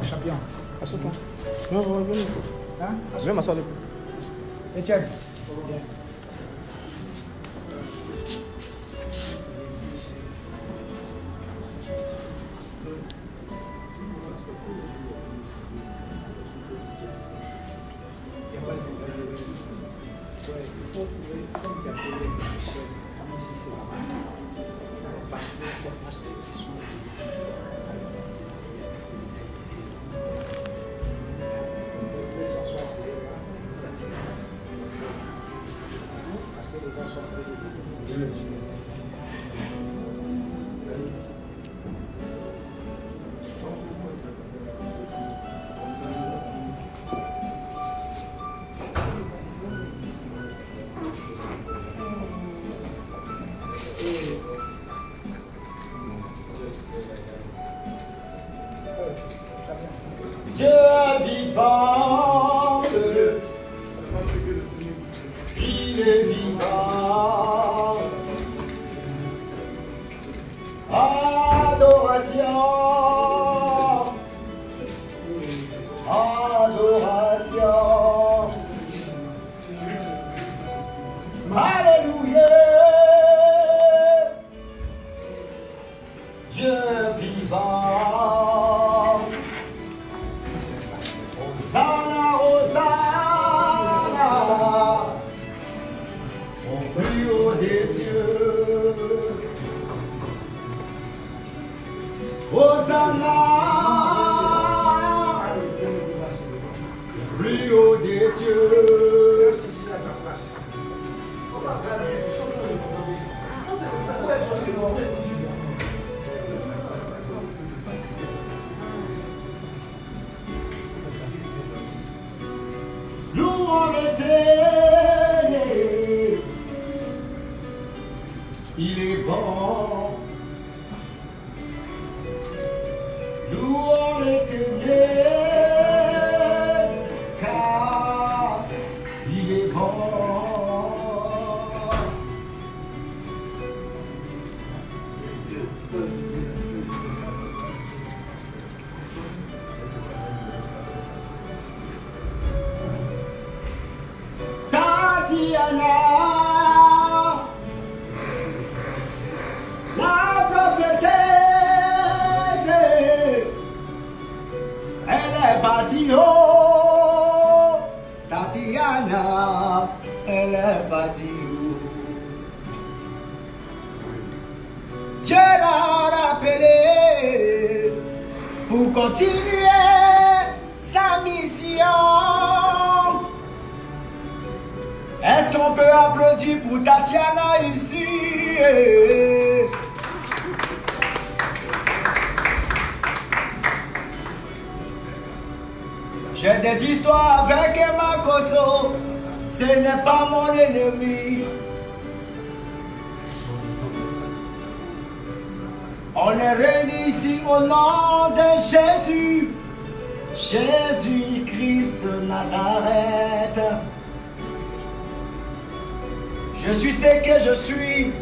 Champion, assois-toi. Non, viens. Hein? Viens m'asseoir. Etienne. Dieu vivant, il est vivant. Adoration, adoration. Alléluia. Dieu vivant. Hosanna, Hosanna, au plus haut des cieux. Hosanna, plus haut des cieux. Louons l'Éternel, il est bon. Louons l'Éternel, car il est bon. Tatiana, la prophétesse, elle est partie haut. Tatiana, elle est partie haut. Dieu l'a rappelé pour continuer sa mission. Est-ce qu'on peut applaudir pour Tatiana ici? J'ai des histoires avec Emma Kosso, ce n'est pas mon ennemi. On est réunis ici au nom de Jésus, Jésus-Christ de Nazareth. Je suis ce que je suis,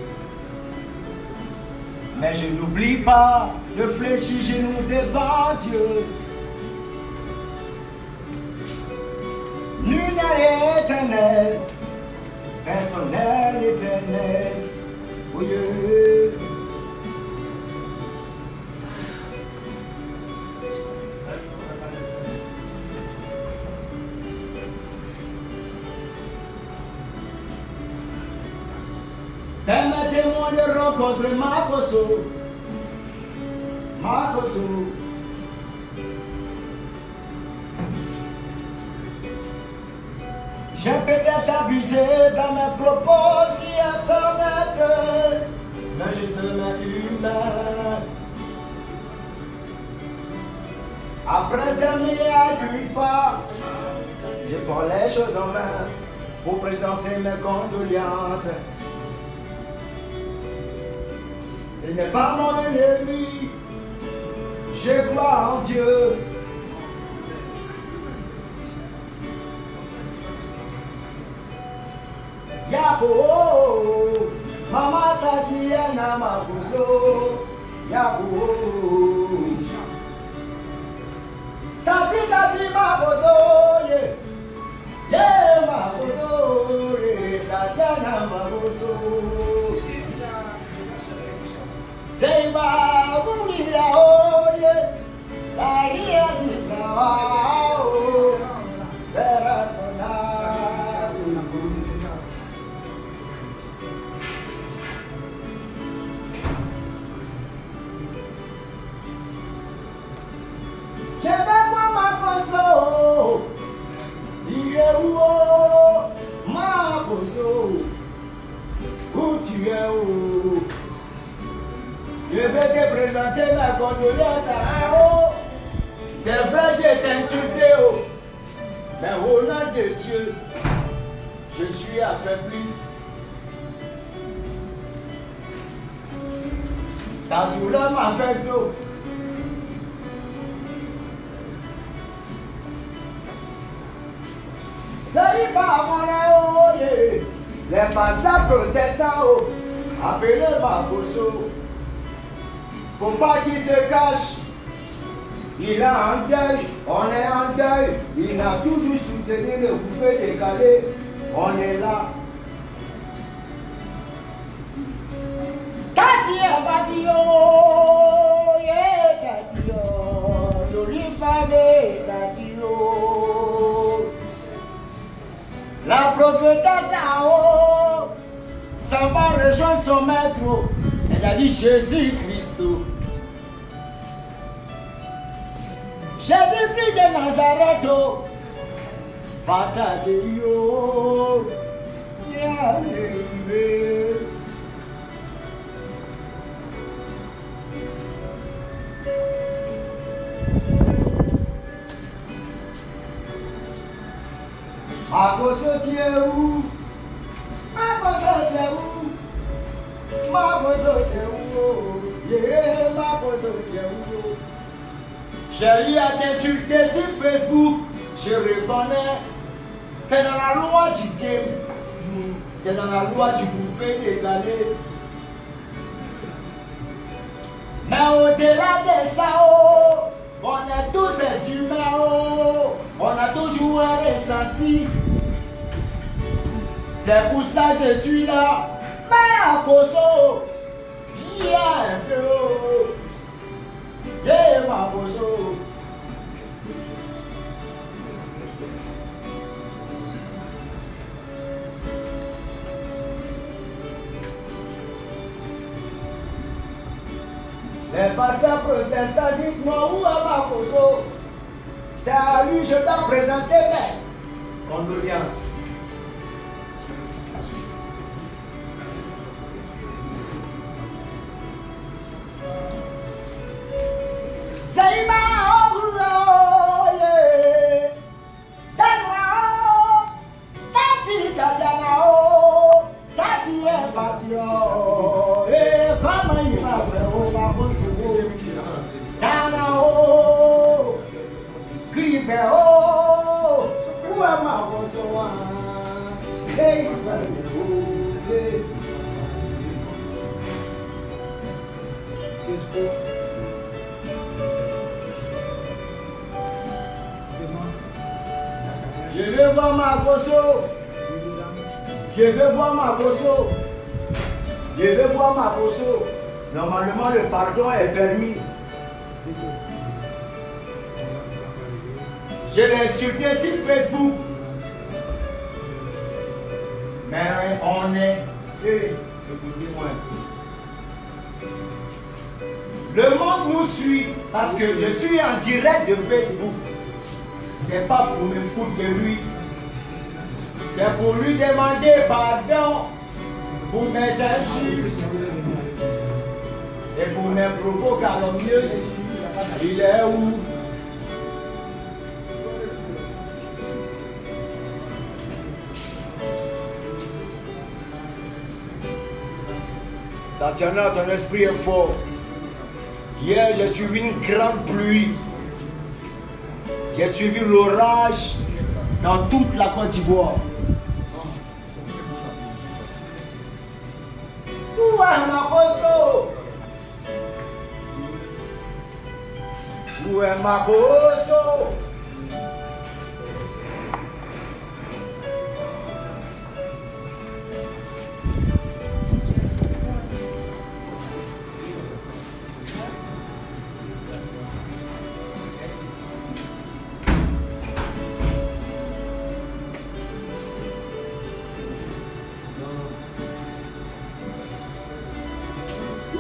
mais je n'oublie pas de fléchir genoux devant Dieu. Nul n'est éternel, personne n'est éternel, oui. Permettez-moi de rencontrer Makoso. Makoso. J'ai peut-être abusé dans mes propos sur Internet, mais je te mets une main. Après un milliard d'une fois, je prends les choses en main pour présenter mes condoléances. Ce n'est pas mon ennemi, je crois en Dieu. Yahoo, Mama Tatiana Mabuso, Yahoo, Tati Mabuso, yeah, Mabuso, Tatiana Mabuso, Seiba, Bulia, oh, yeah, Taria Sisa, oh, Beratona. Je vais voir Makoso, il est où, Makoso, où tu es où? Je vais te présenter ma condoléance à oh. C'est vrai, j'ai été insulté, oh. Mais au nom de Dieu, je suis affaibli. Ta douleur m'a fait d'eau. Salut pas mon yeah. Les pasteurs protestants, appelez Makoso. Faut pas qu'il se cache. Il est en deuil, on est en deuil. Il a toujours soutenu le coupé décalé. On est là. Katia Batio, yeah, Katio, jolie femme, Katio. La prophétesse Ao s'en va rejoindre son maître. Elle a dit Jésus-Christ. Jésus-Christ de Nazareth. Fata de yo. Makoso tu es où? Makoso tu es où? Makoso tu es où? Yeah, Makoso tu es où? J'ai eu à t'insulter sur Facebook, je reconnais. C'est dans la loi du game, c'est dans la loi du coupé décalé. Mais au-delà de ça, oh, on est tous des humains, oh, on a toujours un ressenti. C'est pour ça que je suis là. Mais à Koso, viens un peu. Yeah, Makoso. Les pasteurs protestants, dites-moi où est Makoso? C'est à lui que je dois présenter mes condoléances. Je veux voir Makoso. Je veux voir Makoso. Je veux voir Makoso. Normalement, le pardon est permis. Je l'ai insulté sur Facebook. Mais on est Écoutez-moi. Le monde nous suit parce que je suis en direct de Facebook. C'est pas pour me foutre de lui. C'est pour lui demander pardon pour mes injures et pour mes propos calomnieux. Il est où? Tatiana, ton esprit est fort. Hier, j'ai suivi une grande pluie. J'ai suivi l'orage dans toute la Côte d'Ivoire. Où est ma bosso? Où est ma bosso?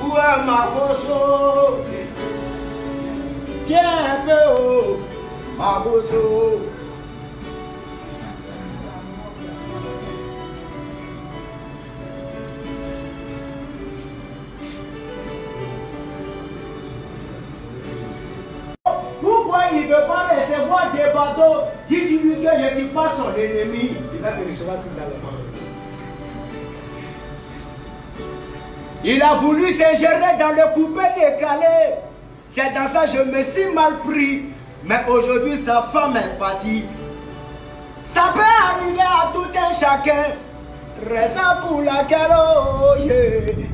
Où est ma bosso? Tiens un peu, oh, ma bosso. Pourquoi il ne veut pas recevoir des bateaux? Dis-lui que je ne suis pas son ennemi. Il va te recevoir tout à l'heure. Il a voulu s'ingérer dans le coupé décalé. C'est dans ça que je me suis mal pris. Mais aujourd'hui, sa femme est partie. Ça peut arriver à tout un chacun. Raison pour laquelle, oh,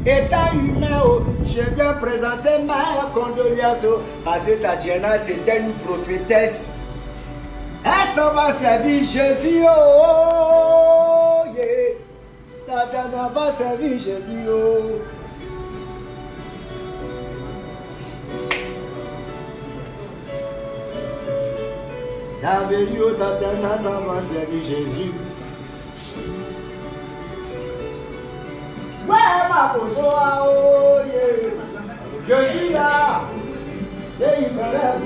étant humain, oh, je viens présenter ma condoléance. Parce que Tatiana, c'était une prophétesse. Elle s'en va servir Jésus. Oh, Tatiana va servir Jésus. Oh. David, Tatiana, ça va servir Jésus. Ouais, ma poso, oh, yeah. Je suis là. Et il me lève.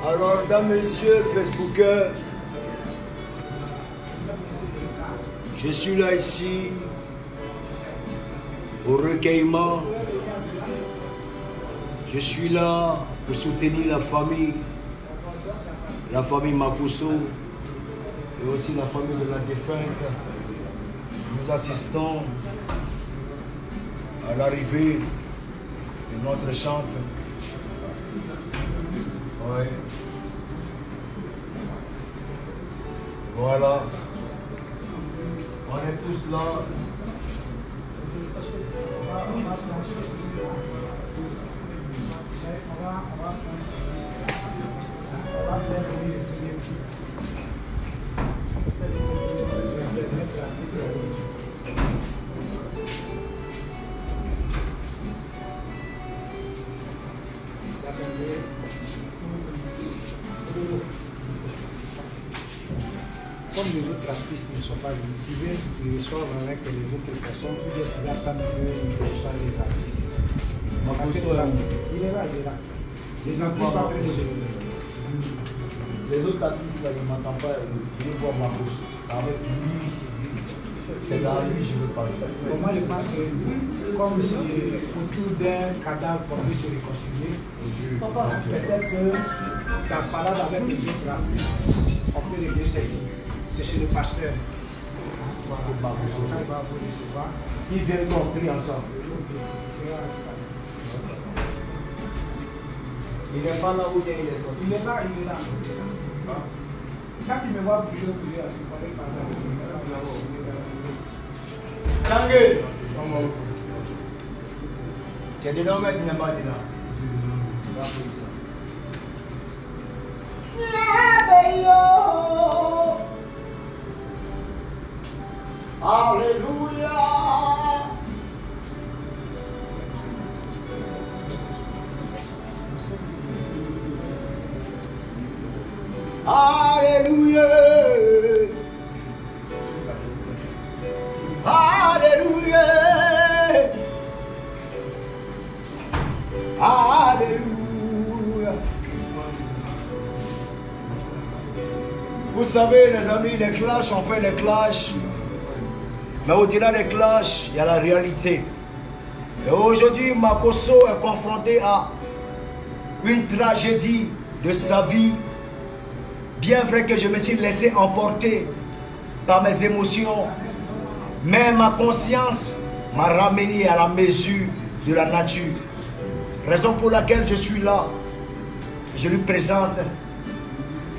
Alors, mesdames, messieurs, Facebookers, je suis là ici au recueillement. Je suis là pour soutenir la famille Makosso et aussi la famille de la défunte. Nous assistons à l'arrivée de notre chantre. Ouais. Voilà. On est tous là. Comme les autres artistes ne sont pas venus, ils viennent, ils reçoivent avec les autres personnes, puis ils attendent qu'ils reçoivent les artistes. Il est là, il est là. Les artistes sont venus de Les autres artistes là, ils ne m'entendent pas, ils vont voir ma bouche. Ça va être lui. C'est dans lui, je veux parler. Moi, je pense que comme c'est autour d'un cadavre qu'on peut se réconcilier, peut-être que ta parole avec les autres, on peut régler ça ici. C'est chez le pasteur. Voilà. On va vous recevoir. Ils viennent qu'on prie ensemble. Il n'est pas là où il est sorti. Il est là, il est là. Quand tu me vois bouger, à ce moment-là, par Tanguy! Tu es dedans, mais tu n'es pas dedans. Alléluia! Alléluia! Alléluia! Alléluia! Vous savez, les amis, les clashs, on fait les clashs. Mais au-delà des clashs, il y a la réalité. Et aujourd'hui, Makosso est confronté à une tragédie de sa vie. Bien vrai que je me suis laissé emporter par mes émotions, mais ma conscience m'a ramené à la mesure de la nature. Raison pour laquelle je suis là. Je lui présente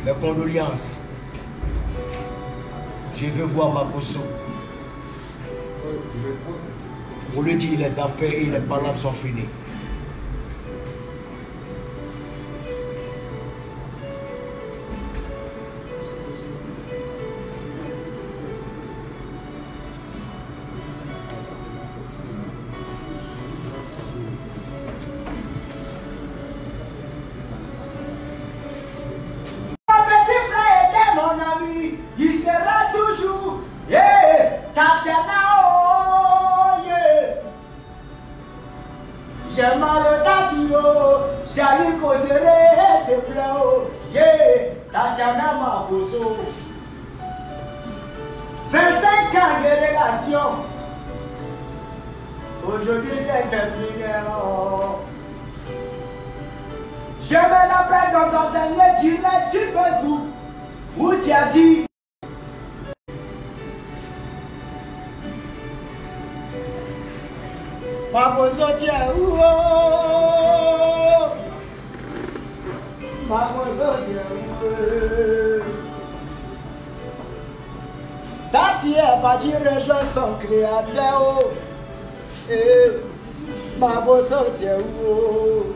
mes condoléances. Je veux voir Makosso. Pour lui dire les affaires et les paroles sont finies. Aujourd'hui c'est terminé. Je me rappelle dans ton dernier direct sur Facebook où tu as dit Makosso tu es où? Makosso tu es où? Tati est parti rejoindre son créateur. Makosso tu es où?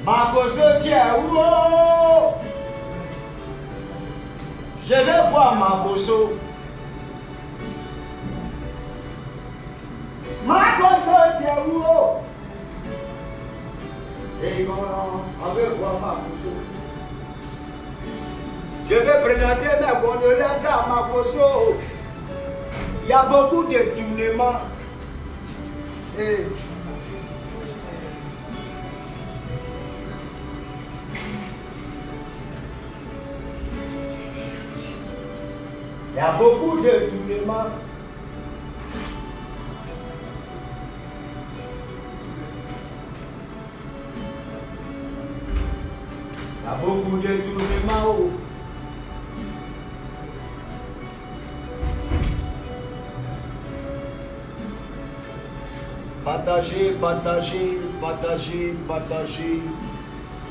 Makosso tu es où? Je vais voir Makosso. Makosso tu es où? Et on veut voir Makosso. Je vais présenter mes condoléances à Makosso. Il y a beaucoup de tournements. Et il y a beaucoup de tournements. Il y a beaucoup de tournements. Partagez, partagez, partagez, partagez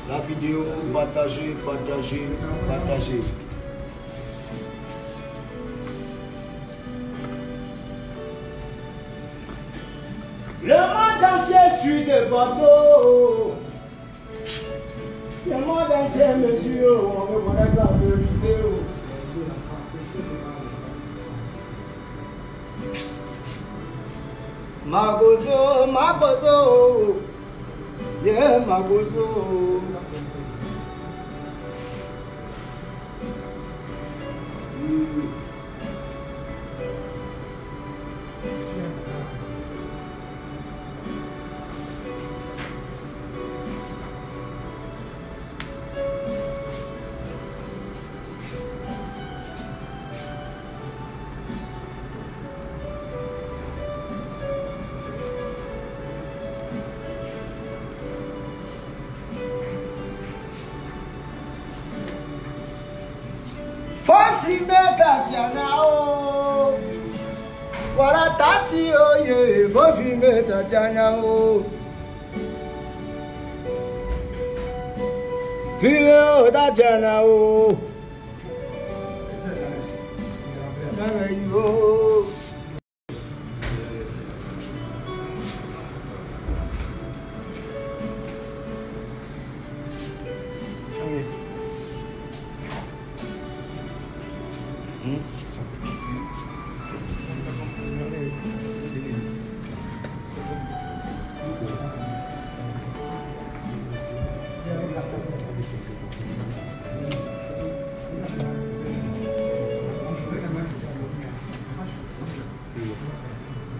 la vidéo, partagez, partagez, partagez. Le monde entier suit de Bordeaux. Le monde entier me suit, on me connaît la vérité. Magozo, Magozo, yeah, Magozo. Fumer Tatiana, oh, voilà Tati, oh, yeah, faut fumer Tatiana, oh, fumer Tatiana, oh,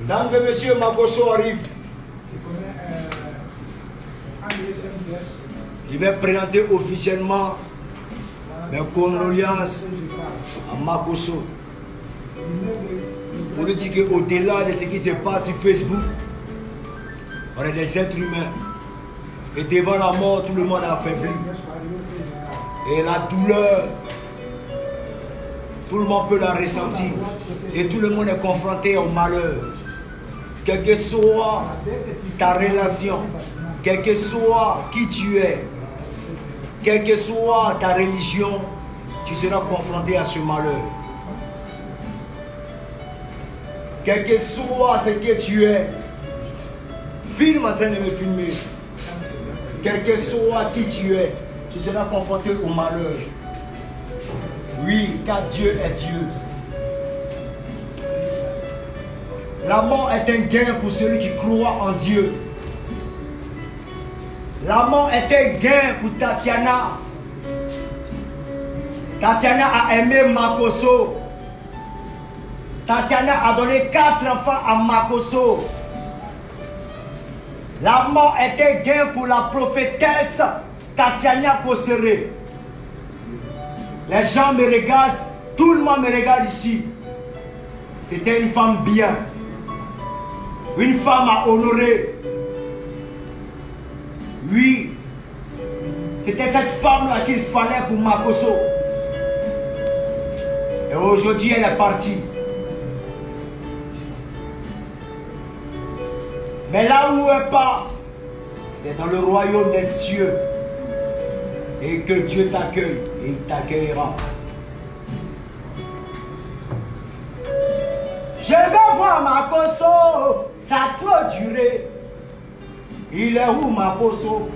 Mesdames et messieurs, Makoso arrive. Je vais présenter officiellement mes condoléances à Makoso. Pour lui dire qu'au-delà de ce qui se passe sur Facebook, on est des êtres humains. Et devant la mort, tout le monde est affaibli. Et la douleur, tout le monde peut la ressentir. Et tout le monde est confronté au malheur. Quelle que soit ta relation, quel que soit qui tu es, quelle que soit ta religion, tu seras confronté à ce malheur. Quel que soit ce que tu es, filme en train de me filmer. Quel que soit qui tu es, tu seras confronté au malheur. Oui, car Dieu est Dieu. La mort est un gain pour celui qui croit en Dieu. La mort est un gain pour Tatiana. Tatiana a aimé Makoso. Tatiana a donné 4 enfants à Makoso. La mort est un gain pour la prophétesse Tatiana Kosere. Les gens me regardent, tout le monde me regarde ici. C'était une femme bien. Une femme à honorer. Oui. C'était cette femme-là qu'il fallait pour Makoso. Et aujourd'hui, elle est partie. Mais là où elle part, c'est dans le royaume des cieux. Et que Dieu t'accueille. Et il t'accueillera. Je vais voir Makoso. Ça a trop duré. Il est où Makoso?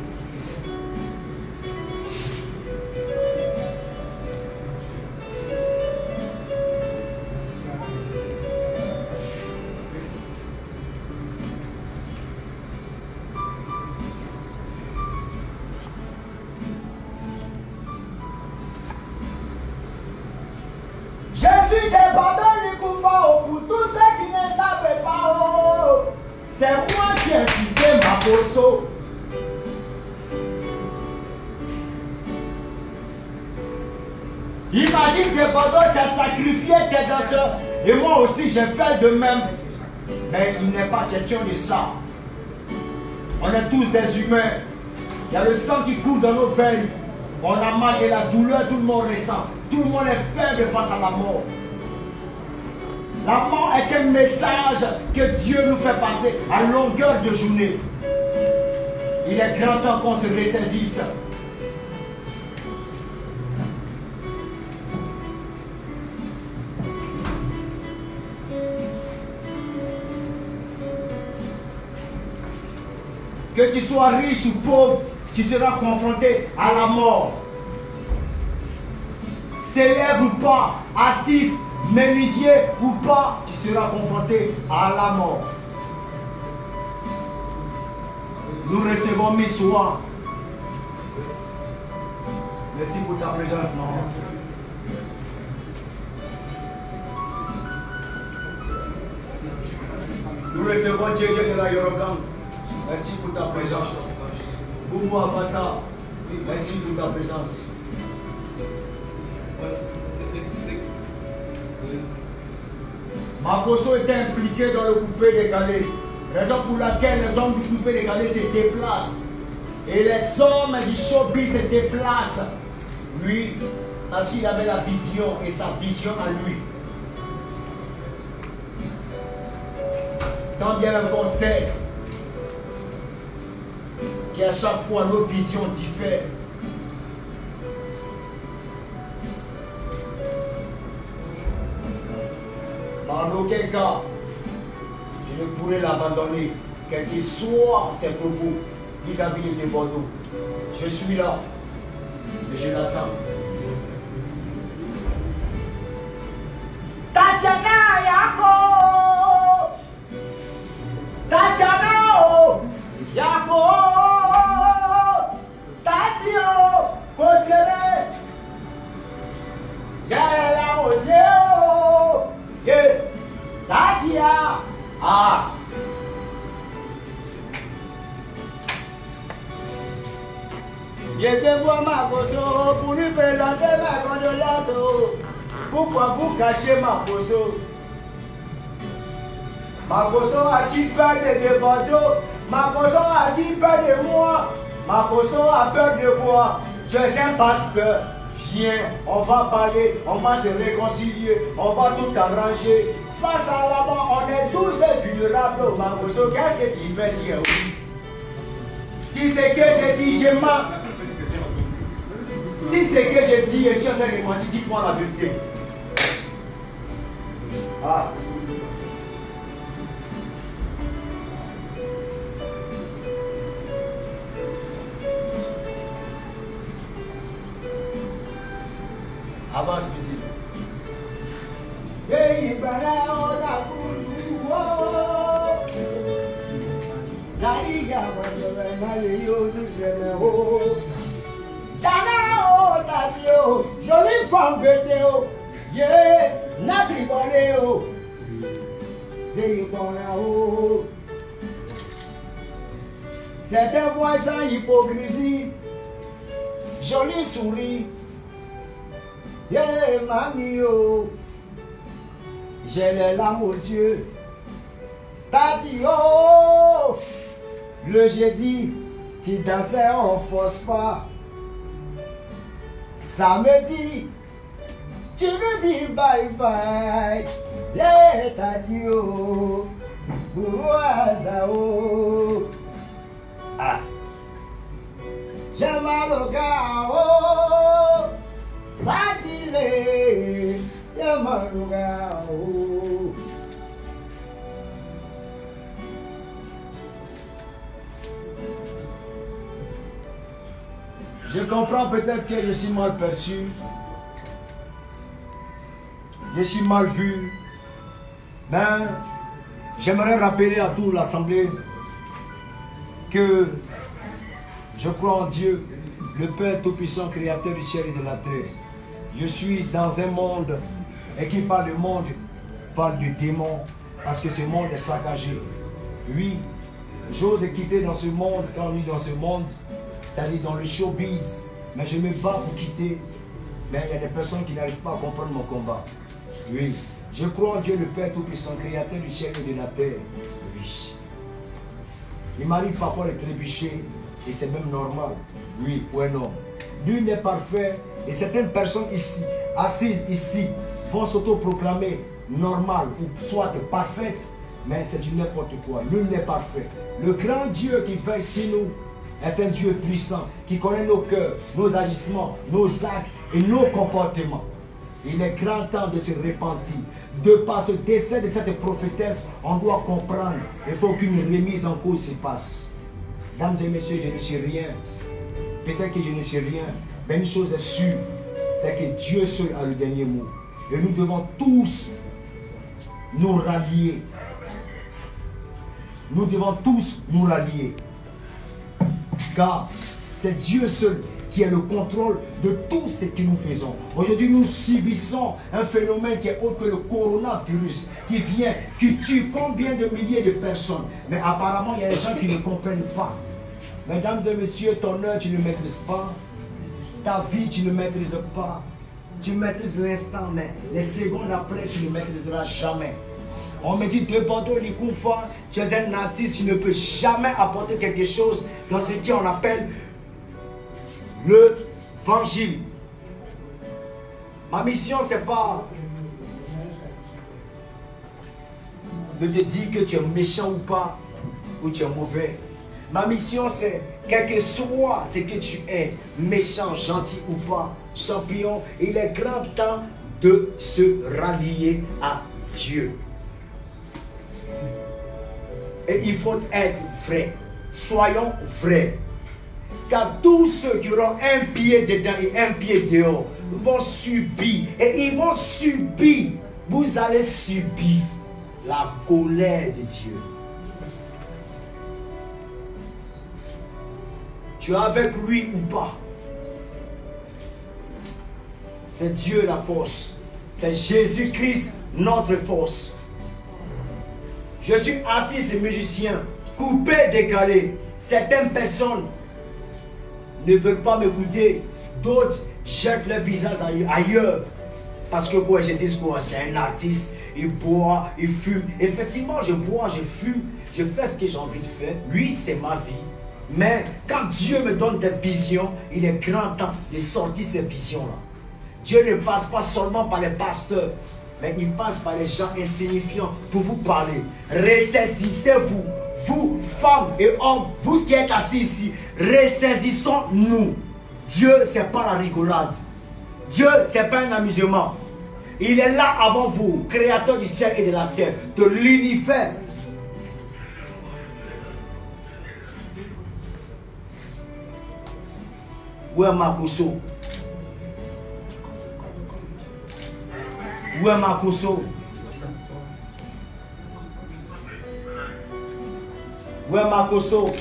Je suis débordé du Koufao pour tous ceux qui ne savent pas. Oh. C'est moi qui ai cité Makoso. Imagine que Bordeaux, tu as sacrifié tes danseurs. Et moi aussi, j'ai fait de même. Mais il n'est pas question de ça. On est tous des humains. Il y a le sang qui coule dans nos veines. On a mal et la douleur, tout le monde ressent. Tout le monde est faible face à la mort. La mort est un message que Dieu nous fait passer à longueur de journée. Il est grand temps qu'on se ressaisisse. Que tu sois riche ou pauvre, tu seras confronté à la mort. Célèbre ou pas, artiste, menuisier ou pas, tu seras confronté à la mort. Nous recevons Missoua. Merci pour ta présence, maman. Nous recevons Djedje de la Yorogan. Merci pour ta présence. Boumou Avata. Merci pour ta présence. Makoso était impliqué dans le coupé décalé. Raison pour laquelle les hommes du coupé décalé se déplacent. Et les hommes du showbiz se déplacent. Lui, parce qu'il avait la vision et sa vision à lui. Quand bien même qu'on sait qu'à chaque fois nos visions diffèrent. En aucun cas, je ne pourrais l'abandonner, quel qu'il soit ses propos vis-à-vis de Bordeaux. Je suis là et je l'attends. Tatiana Yako, Tatiana Yako, Tatio Kosele, Jala Oseo, Tatia, ah. Je vais voir Makoso pour lui présenter ma condoléance. Pourquoi vous cachez Makoso? Makoso a-t-il peur de Bordeaux? Makoso a-t-il peur de moi? Makoso a peur de quoi? Je suis un pasteur. Viens, on va parler, on va se réconcilier, on va tout arranger. Face à la mort, on est tous vulnérables. Makoso, qu'est-ce que tu fais, Dieu? Si c'est que je dis, je mens. Si c'est que je dis, je suis en train de mentir, dites-moi la vérité. Ah. Avance, petit. Jolie femme de Théo, yeah, Nabri Boléo, c'est bon. Certains voient sans hypocrisie, joli souris, yeah, mamie, oh, j'ai les larmes aux yeux, Tati, oh, le jeudi, tu dansais en force pas. Samedi, tu nous dis bye bye, les tadio, bourroisao. Ah, j'ai mal au gars, fatigué, j'ai mal au gars. Je comprends peut-être que je suis mal perçu, je suis mal vu, mais j'aimerais rappeler à toute l'Assemblée que je crois en Dieu, le Père Tout-Puissant, Créateur du ciel et de la terre. Je suis dans un monde, et qui parle de monde, parle de démon, parce que ce monde est saccagé. Oui, j'ose quitter dans ce monde, quand on est dans ce monde, c'est-à-dire dans le showbiz, mais je me bats pour quitter. Mais il y a des personnes qui n'arrivent pas à comprendre mon combat. Oui, je crois en Dieu le Père Tout-Puissant, Créateur du ciel et de la terre. Oui. Il m'arrive parfois de trébucher, et c'est même normal. Oui, ou un homme. Nul n'est parfait, et certaines personnes ici, assises ici, vont s'auto-proclamer normales, ou soit parfaites, mais c'est du n'importe quoi. Nul n'est parfait. Le grand Dieu qui veille sur nous est un Dieu puissant qui connaît nos cœurs, nos agissements, nos actes et nos comportements. Il est grand temps de se repentir. De par ce décès de cette prophétesse, on doit comprendre qu'il faut qu'une remise en cause se passe. Mesdames et messieurs, je ne sais rien. Peut-être que je ne sais rien. Mais une chose est sûre, c'est que Dieu seul a le dernier mot. Et nous devons tous nous rallier. Nous devons tous nous rallier. Car c'est Dieu seul qui a le contrôle de tout ce que nous faisons. Aujourd'hui, nous subissons un phénomène qui est autre que le coronavirus, qui vient, qui tue combien de milliers de personnes. Mais apparemment, il y a des gens qui ne comprennent pas. Mesdames et messieurs, ton heure, tu ne maîtrises pas. Ta vie, tu ne maîtrises pas. Tu maîtrises l'instant, mais les secondes après, tu ne maîtriseras jamais. On me dit, de Bordeaux, Likoufa, tu es un artiste, tu ne peux jamais apporter quelque chose dans ce qu'on appelle l'évangile. Ma mission, c'est pas de te dire que tu es méchant ou pas, ou tu es mauvais. Ma mission, c'est, quel que soit ce que tu es, méchant, gentil ou pas, champion, il est grand temps de se rallier à Dieu. Et il faut être vrai. Soyons vrais. Car tous ceux qui auront un pied dedans et un pied dehors vont subir. Et ils vont subir. Vous allez subir la colère de Dieu. Tu es avec lui ou pas? C'est Dieu la force. C'est Jésus-Christ notre force. Je suis artiste et musicien, coupé, décalé. Certaines personnes ne veulent pas m'écouter. D'autres jettent leur visage ailleurs. Parce que quoi, je dis quoi, c'est un artiste, il boit, il fume. Effectivement, je bois, je fume, je fais ce que j'ai envie de faire. Oui, c'est ma vie. Mais quand Dieu me donne des visions, il est grand temps de sortir ces visions-là. Dieu ne passe pas seulement par les pasteurs, mais il passe par les gens insignifiants pour vous parler. Ressaisissez-vous, vous, femmes et hommes, vous qui êtes assis ici, ressaisissons-nous. Dieu, c'est pas la rigolade. Dieu, c'est pas un amusement. Il est là avant vous, créateur du ciel et de la terre, de l'univers. Où est Makoso? Où est Makoso? Où est Makoso?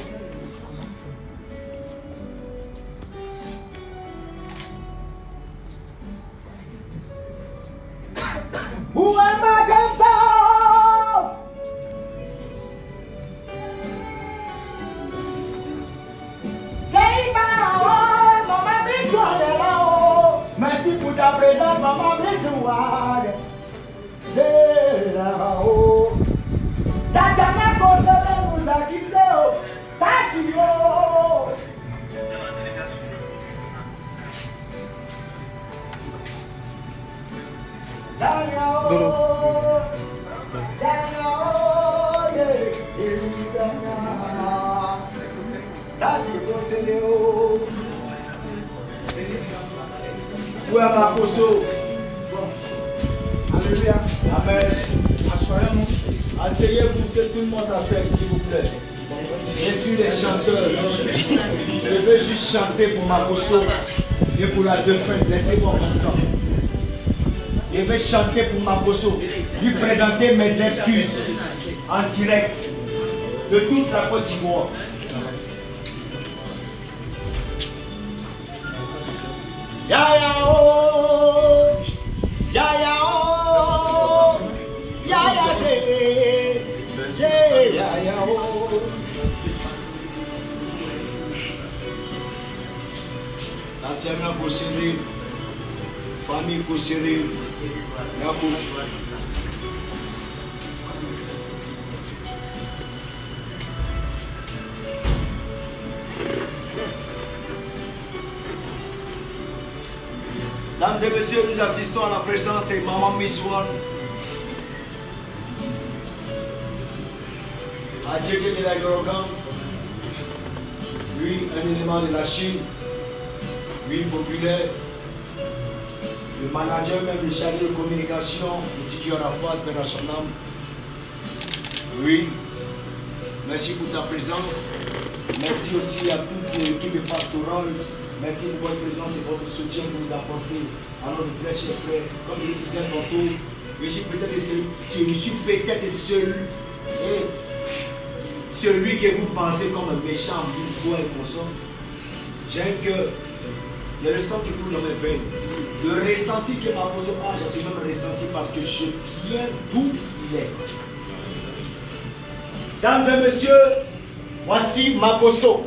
Où est Makoso? Merci pour ta présence, maman, Brisouade. C'est là-haut. La jamais consolé nous a quitté. Tatio. Où est Makoso? Alléluia. Amen. Asseyez-vous que tout le monde s'asseye, s'il vous plaît. Je suis les chanteurs. Je veux juste chanter pour Makoso et pour la défunte. Laissez-moi comme ça. Je vais chanter pour Makoso, lui présenter mes excuses en direct de toute la Côte d'Ivoire. Ya ya oh, ya ya oh, ya ya se ya ya oh. La tienne pour Cyril, famille pour Cyril, Yakou. Mesdames et messieurs, nous assistons à la présence de Maman Miss One, à Djeke de la Yorogan, lui, un élément de la Chine, lui, populaire, le manager même du chargé de communication, le Tiki Arafat, Père Sonam, lui, Merci pour ta présence. Merci aussi à toute l'équipe de pastorale. Merci pour votre présence et votre soutien que vous apportez à notre très cher frère. Comme je le disais tantôt, je suis peut-être celui que vous pensez comme un méchant, d'une foi et consort. J'ai un cœur. Il y a le sang qui coule dans mes veines. Le ressenti que ma personne a, je suis même ressenti parce que je viens d'où il est. Mesdames et messieurs, voici Makosso.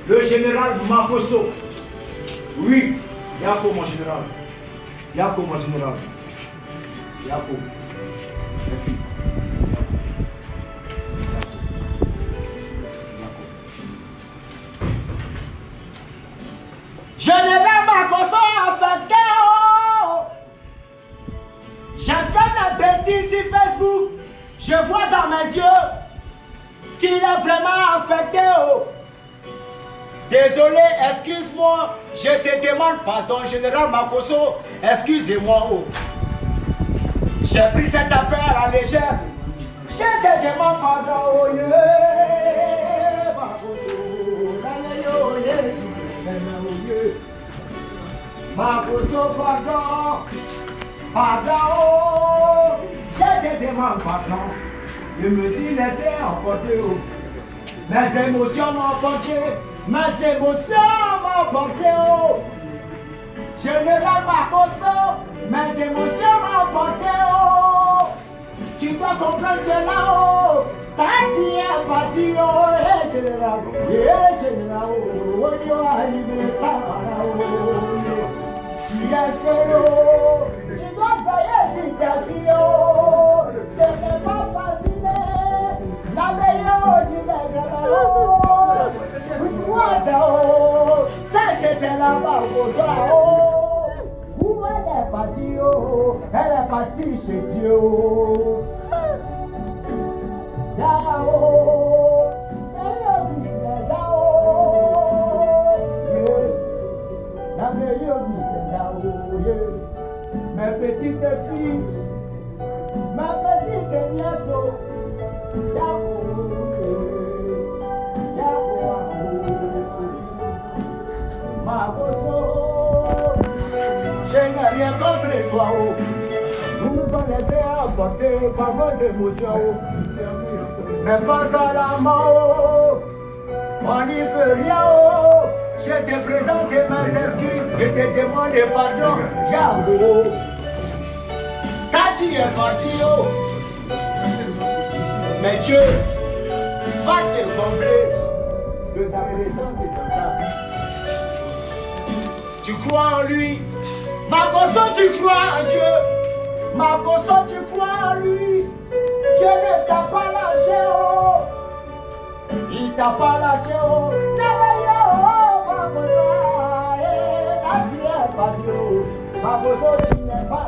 Le général Makosso. Oui, Yako mon général. Yako mon général. Yako. Général Makosso affecté. J'ai fait ma bêtise sur Facebook. Je vois dans mes yeux qu'il est vraiment affecté. Désolé, excuse-moi. Je te demande pardon, général Makosso. Excusez-moi. J'ai pris cette affaire à la légère. Je te demande pardon. Makosso, pardon. Pardon. Je te demande pardon. Je me suis laissé emporter. Mes émotions m'ont emporté. Mes émotions m'ont emporté. Général Makosso, mes émotions m'ont emporté. Tu dois comprendre cela. Parti est parti. Général. Général. Tu es seul. Tu dois veiller sur ta vie. Ce n'est pas facile. La meilleure, tu l'as sachez là-bas où elle est partie. Elle est partie chez Dieu. Mes petites filles, ma petite nièce, Makosso, je n'ai rien contre toi. Nous nous sommes laissés emporter par vos émotions. Mais face à la mort, on n'y peut rien. Je te présente mes excuses et te demande pardon. Yahoo, quand tu es parti, mais Dieu va te combler de sa présence et de ta vie. Tu crois en lui. Makosso, tu crois en Dieu. Makosso, tu crois en lui. Dieu ne t'a pas lâché. Il t'a pas lâché. Makosso, tu n'es pas